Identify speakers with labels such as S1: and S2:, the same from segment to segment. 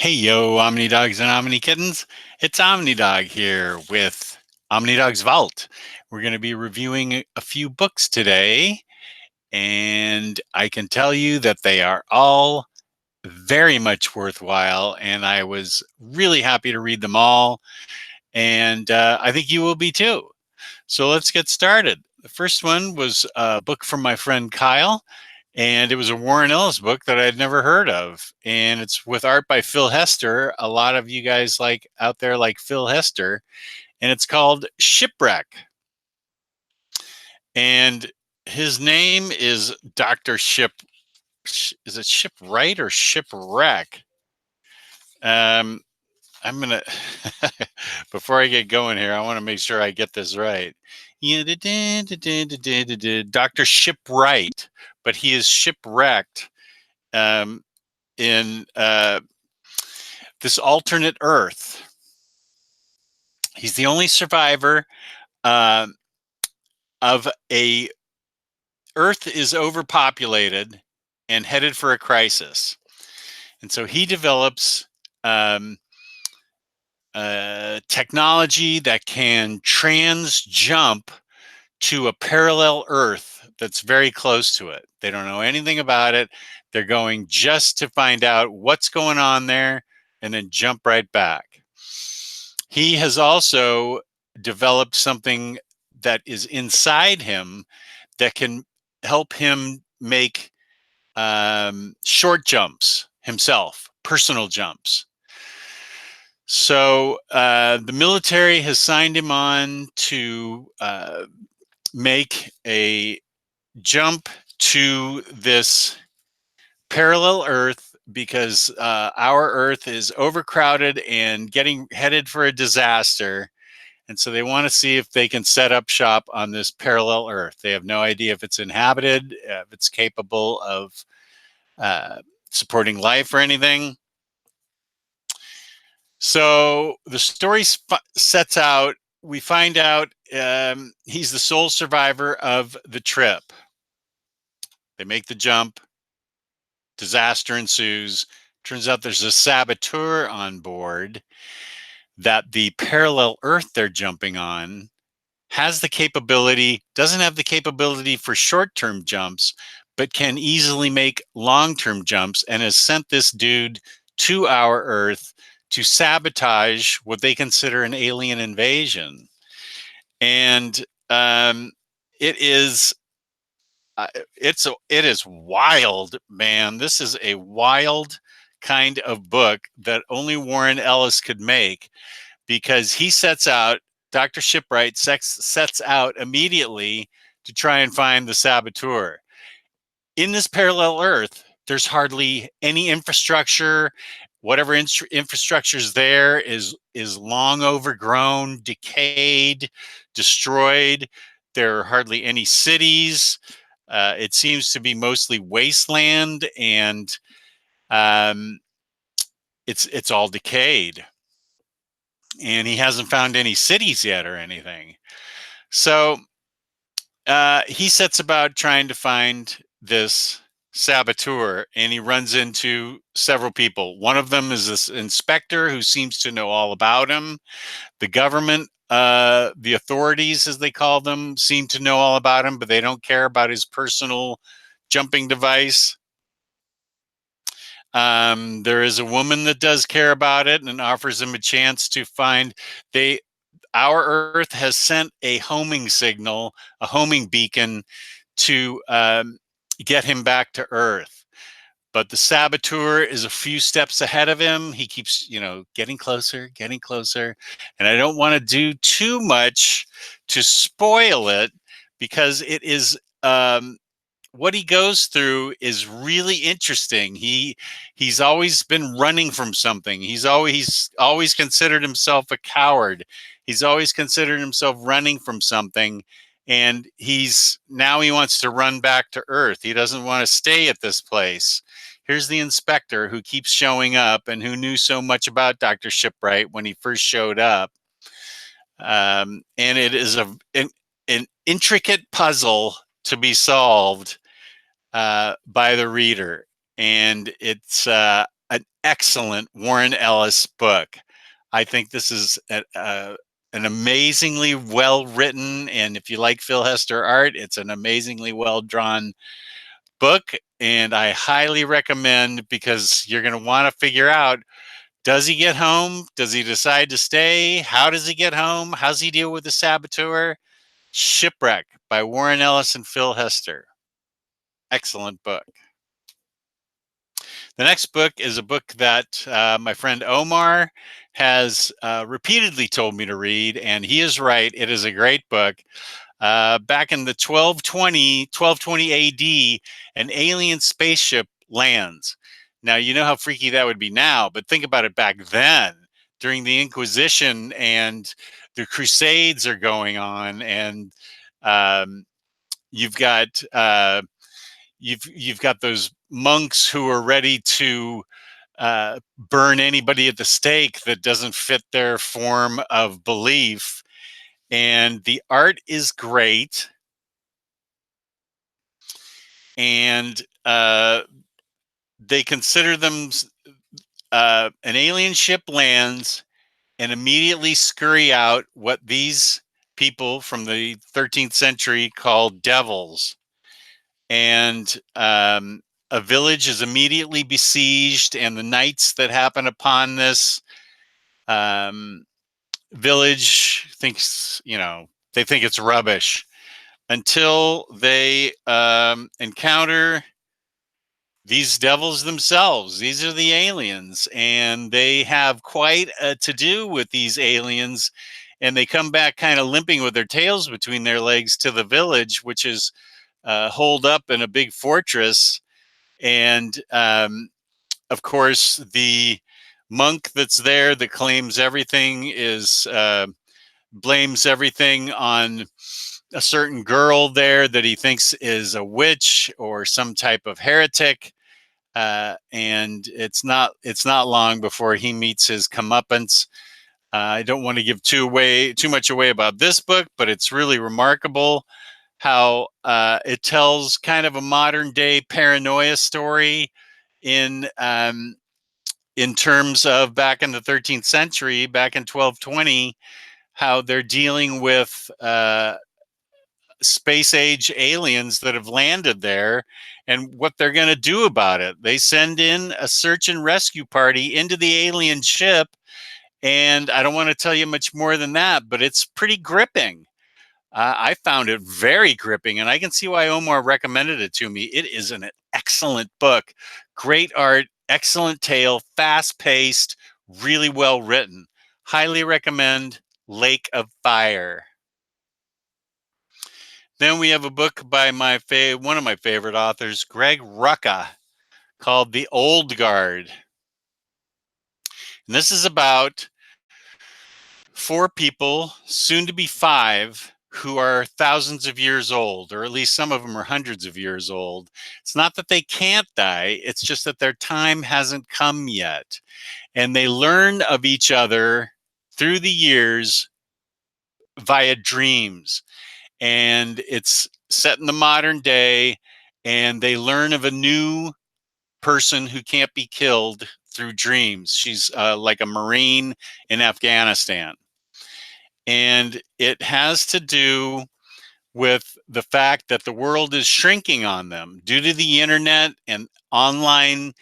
S1: Hey yo, OmniDogs and OmniKittens. It's OmniDog here with OmniDog's Vault. We're going to be reviewing a few books today, and I can tell you that they are all very much worthwhile, and I was really happy to read them all, and I think you will be too. So let's get started. The first one was a book from my friend Kyle, and it was a Warren Ellis book that I had never heard of. And it's with art by Phil Hester. A lot of you guys like out there like Phil Hester, and it's called Shipwreck. And his name is Dr. Ship. Is it Shipwright or Shipwreck? Um, I'm gonna before I get going here, I want to make sure I get this right. Dr. Shipwright, but he is shipwrecked um, in this alternate Earth. He's the only survivor uh, of a Earth is overpopulated and headed for a crisis, and so he develops technology that can trans jump to a parallel Earth that's very close to it. They don't know anything about it. They're going just to find out what's going on there and then jump right back. He has also developed something that is inside him that can help him make short jumps himself, personal jumps. So the military has signed him on to make a jump to this parallel Earth because our Earth is overcrowded and getting headed for a disaster. And so they want to see if they can set up shop on this parallel Earth. They have no idea if it's inhabited, if it's capable of supporting life or anything. So the story sets out, we find out he's the sole survivor of the trip. They make the jump, disaster ensues. Turns out there's a saboteur on board that the parallel Earth they're jumping on has the capability, doesn't have the capability for short-term jumps, but can easily make long-term jumps, and has sent this dude to our Earth to sabotage what they consider an alien invasion. And it is it is wild, man. This is a wild kind of book that only Warren Ellis could make, because he sets out, Dr. Shipwright sets out immediately to try and find the saboteur. In this parallel Earth, there's hardly any infrastructure. Whatever infrastructure is there is long overgrown, decayed, destroyed. There are hardly any cities. It seems to be mostly wasteland, and it's all decayed. And he hasn't found any cities yet or anything. So he sets about trying to find this saboteur, and he runs into several people. One of them is this inspector who seems to know all about him. The government, the authorities, as they call them, seem to know all about him, but they don't care about his personal jumping device. There is a woman that does care about it and offers him a chance to find. Our Earth has sent a homing signal, a homing beacon, to get him back to Earth. But the saboteur is a few steps ahead of him. He keeps, getting closer, and I don't want to do too much to spoil it, because it is. What he goes through is really interesting. He's always been running from something. He's always considered himself a coward. He's always considered himself running from something, and now he wants to run back to Earth. He doesn't want to stay at this place. Here's the inspector who keeps showing up and who knew so much about Dr. Shipwright when he first showed up. And it is an intricate puzzle to be solved by the reader, and it's an excellent Warren Ellis book. I think this is an amazingly well written, and if you like Phil Hester art, it's an amazingly well drawn book. And I highly recommend, because you're going to want to figure out, does he get home? Does he decide to stay? How does he get home? How's he deal with the saboteur? Shipwreck by Warren Ellis and Phil Hester. Excellent book. The next book is a book that my friend Omar has repeatedly told me to read, and he is right. It is a great book. Back in the 1220 AD, an alien spaceship lands. Now, you know how freaky that would be now, but think about it back then, during the Inquisition, and the Crusades are going on, and um, you've got you've got those monks who are ready to burn anybody at the stake that doesn't fit their form of belief. And the art is great. And they consider them an alien ship lands and immediately scurry out what these people from the 13th century called devils. And a village is immediately besieged, and the knights that happen upon this village thinks, they think it's rubbish until they encounter these devils themselves. These are the aliens, and they have quite a to-do with these aliens, and they come back kind of limping with their tails between their legs to the village, which is holed up in a big fortress. And of course, the monk that's there that claims everything is blames everything on a certain girl there that he thinks is a witch or some type of heretic. And it's not long before he meets his comeuppance. I don't want to give too much away about this book, but it's really remarkable how it tells kind of a modern day paranoia story in terms of back in the 13th century, back in 1220, how they're dealing with space age aliens that have landed there and what they're going to do about it. They send in a search and rescue party into the alien ship. And I don't want to tell you much more than that, but it's pretty gripping. I found it very gripping, and I can see why Omar recommended it to me. It is an excellent book. Great art, excellent tale, fast-paced, really well written. Highly recommend Lake of Fire. Then we have a book by one of my favorite authors, Greg Rucka, called The Old Guard. And this is about 4 people, soon to be 5, who are thousands of years old, or at least some of them are hundreds of years old. It's not that they can't die, it's just that their time hasn't come yet. And they learn of each other through the years via dreams. And it's set in the modern day, and they learn of a new person who can't be killed through dreams. She's like a Marine in Afghanistan. And it has to do with the fact that the world is shrinking on them due to the internet and online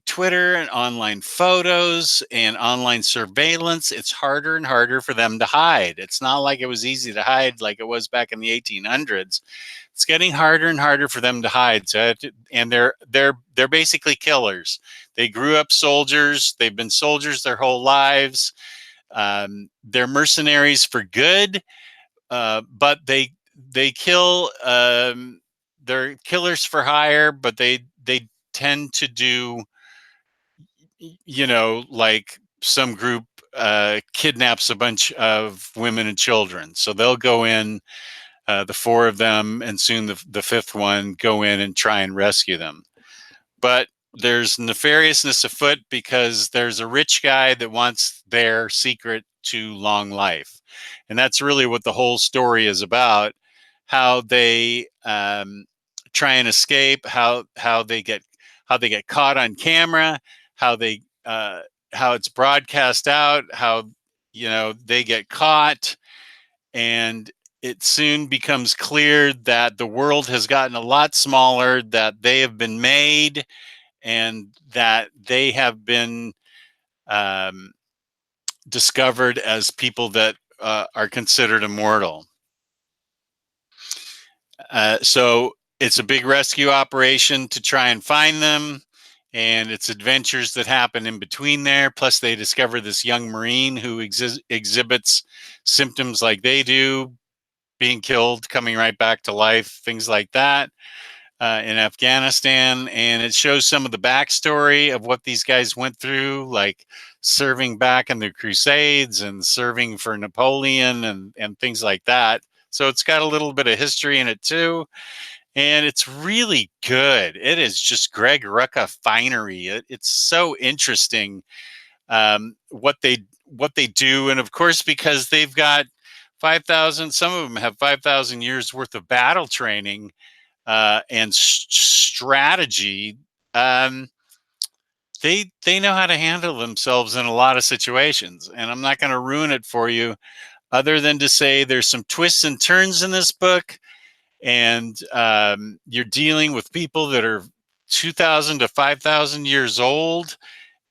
S1: Twitter and online photos and online surveillance. It's harder and harder for them to hide. It's not like it was easy to hide like it was back in the 1800s. It's getting harder and harder for them to hide. And they're basically killers. They grew up soldiers. They've been soldiers their whole lives. They're mercenaries for good, but they kill. They're killers for hire, but they tend to do, like some group kidnaps a bunch of women and children. So they'll go in, the 4 of them, and soon the 5th one, go in and try and rescue them. But there's nefariousness afoot because there's a rich guy that wants their secret to long life. And that's really what the whole story is about, how they try and escape, how they get caught on camera, how they how it's broadcast out, how they get caught, and it soon becomes clear that the world has gotten a lot smaller, that they have been made, and that they have been um, discovered as people that are considered immortal. So it's a big rescue operation to try and find them, and it's adventures that happen in between there. Plus, they discover this young Marine who exhibits symptoms like they do, being killed, coming right back to life, things like that. In Afghanistan, and it shows some of the backstory of what these guys went through, like serving back in the Crusades and serving for Napoleon and things like that. So it's got a little bit of history in it too, and it's really good. It is just Greg Rucka finery. It's so interesting what they do, and of course because they've got 5,000. Some of them have 5,000 years worth of battle training and strategy. Um, they know how to handle themselves in a lot of situations, and I'm not going to ruin it for you, other than to say there's some twists and turns in this book, and you're dealing with people that are 2,000 to 5,000 years old,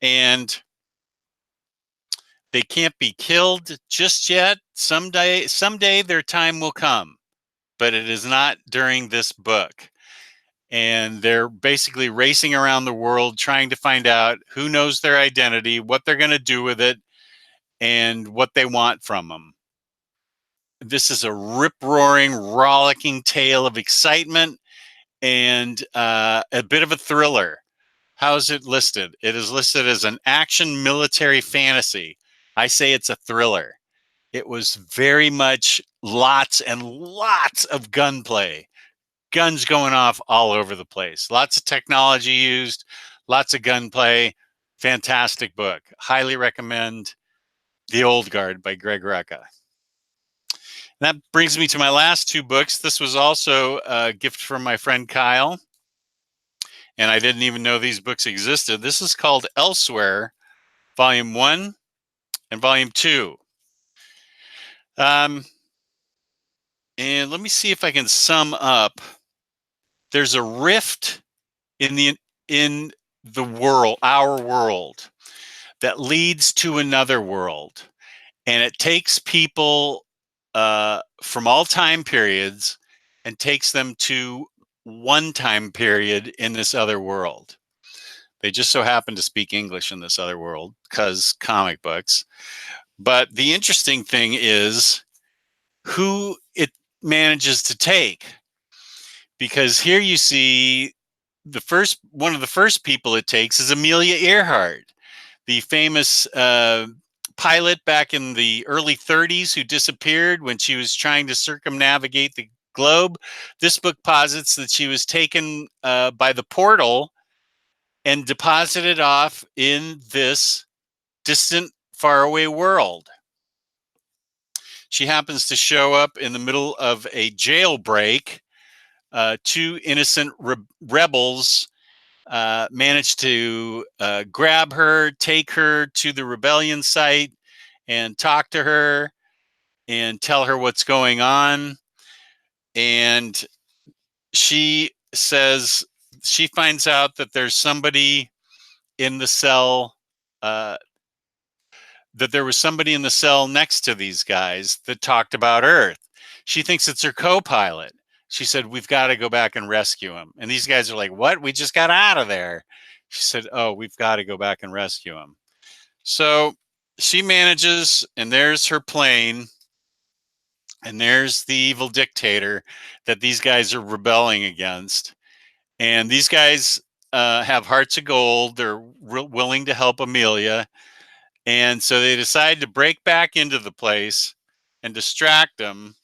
S1: and they can't be killed just yet. Someday their time will come, but it is not during this book. And they're basically racing around the world trying to find out who knows their identity, what they're going to do with it, and what they want from them. This is a rip-roaring, rollicking tale of excitement and a bit of a thriller. How is it listed? It is listed as an action military fantasy. I say it's a thriller. It was very much lots and lots of gunplay. Guns going off all over the place. Lots of technology used, lots of gunplay. Fantastic book. Highly recommend The Old Guard by Greg Rucka. That brings me to my last two books. This was also a gift from my friend Kyle, and I didn't even know these books existed. This is called Elsewhere, Volume 1 and Volume 2. And let me see if I can sum up. There's a rift in the world, our world, that leads to another world, and it takes people from all time periods and takes them to one time period in this other world. They just so happen to speak English in this other world because comic books. But the interesting thing is who it manages to take, because here you see one of the first people it takes is Amelia Earhart, the famous pilot back in the early 30s who disappeared when she was trying to circumnavigate the globe. This book posits that she was taken by the portal and deposited off in this distant, faraway world. She happens to show up in the middle of a jailbreak. Two innocent rebels managed to grab her, take her to the rebellion site, and talk to her and tell her what's going on. And she says she finds out that there's somebody in the cell, that there was somebody in the cell next to these guys that talked about Earth. She thinks it's her co-pilot. She said, "We've got to go back and rescue him." And these guys are like, "What? We just got out of there." She said, "Oh, we've got to go back and rescue him." So she manages, and there's her plane, and there's the evil dictator that these guys are rebelling against. And these guys have hearts of gold. They're willing to help Amelia. And so they decide to break back into the place and distract them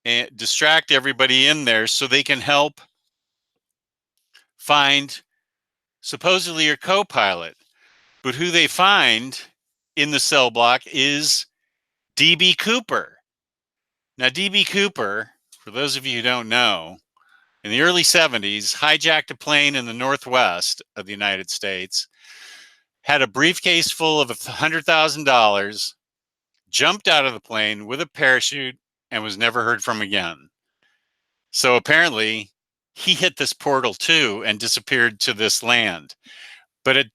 S1: and distract everybody in there so they can help find supposedly your co-pilot. But who they find in the cell block is DB Cooper. Now, DB Cooper, for those of you who don't know, in the early 70s, hijacked a plane in the Northwest of the United States, had a briefcase full of $100,000, jumped out of the plane with a parachute, and was never heard from again. So apparently, he hit this portal too and disappeared to this land. But at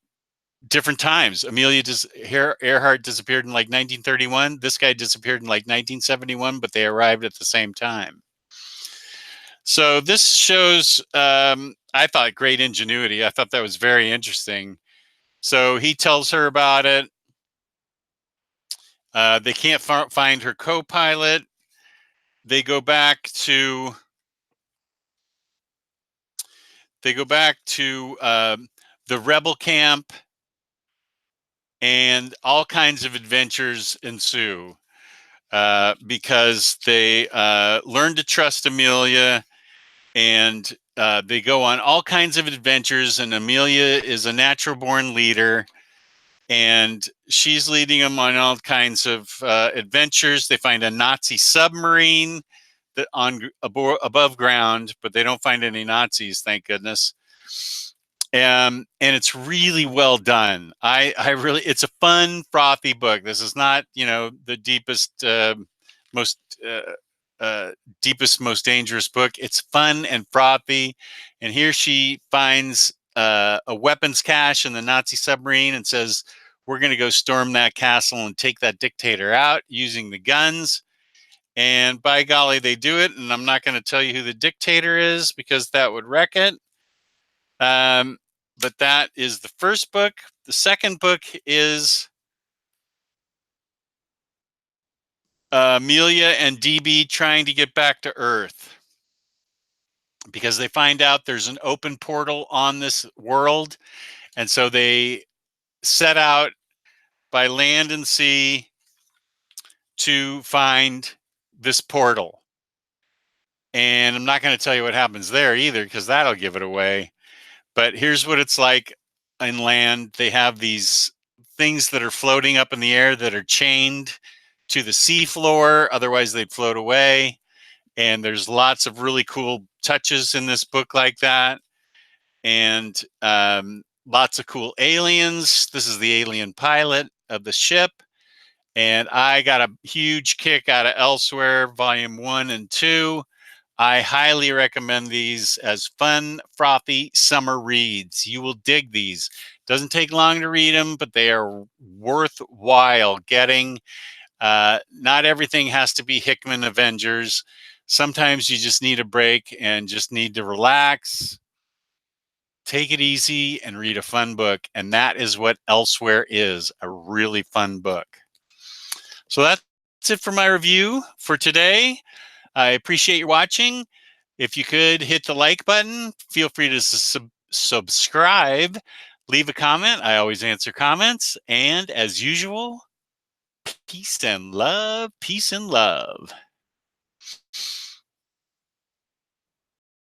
S1: different times, Earhart disappeared in like 1931. This guy disappeared in like 1971, but they arrived at the same time. So this shows, I thought, great ingenuity. I thought that was very interesting. So he tells her about it. They can't find her co-pilot. They go back to the rebel camp, and all kinds of adventures ensue because they learn to trust Amelia, and they go on all kinds of adventures. And Amelia is a natural-born leader, and she's leading them on all kinds of adventures. They find a Nazi submarine that above ground, but they don't find any Nazis, thank goodness. And it's really well done. I really, it's a fun, frothy book. This is not, the deepest, most dangerous book. It's fun and frothy. And here she finds a weapons cache in the Nazi submarine and says, "We're going to go storm that castle and take that dictator out using the guns." And by golly, they do it. And I'm not going to tell you who the dictator is because that would wreck it. But that is the first book. The second book is Amelia and DB trying to get back to Earth, because they find out there's an open portal on this world. And so they set out by land and sea to find this portal. And I'm not going to tell you what happens there either, because that'll give it away. But here's what it's like inland. They have these things that are floating up in the air that are chained to the seafloor. Otherwise, they'd float away. And there's lots of really cool touches in this book like that. And lots of cool aliens. This is the alien pilot of the ship. And I got a huge kick out of Elsewhere, Volume 1 and 2. I highly recommend these as fun, frothy summer reads. You will dig these. Doesn't take long to read them, but they are worthwhile getting. Not everything has to be Hickman Avengers. Sometimes you just need a break and just need to relax, take it easy, and read a fun book. And that is what Elsewhere is, a really fun book. So that's it for my review for today. I appreciate you watching. If you could hit the like button, feel free to subscribe, leave a comment. I always answer comments. And as usual, peace and love, peace and love.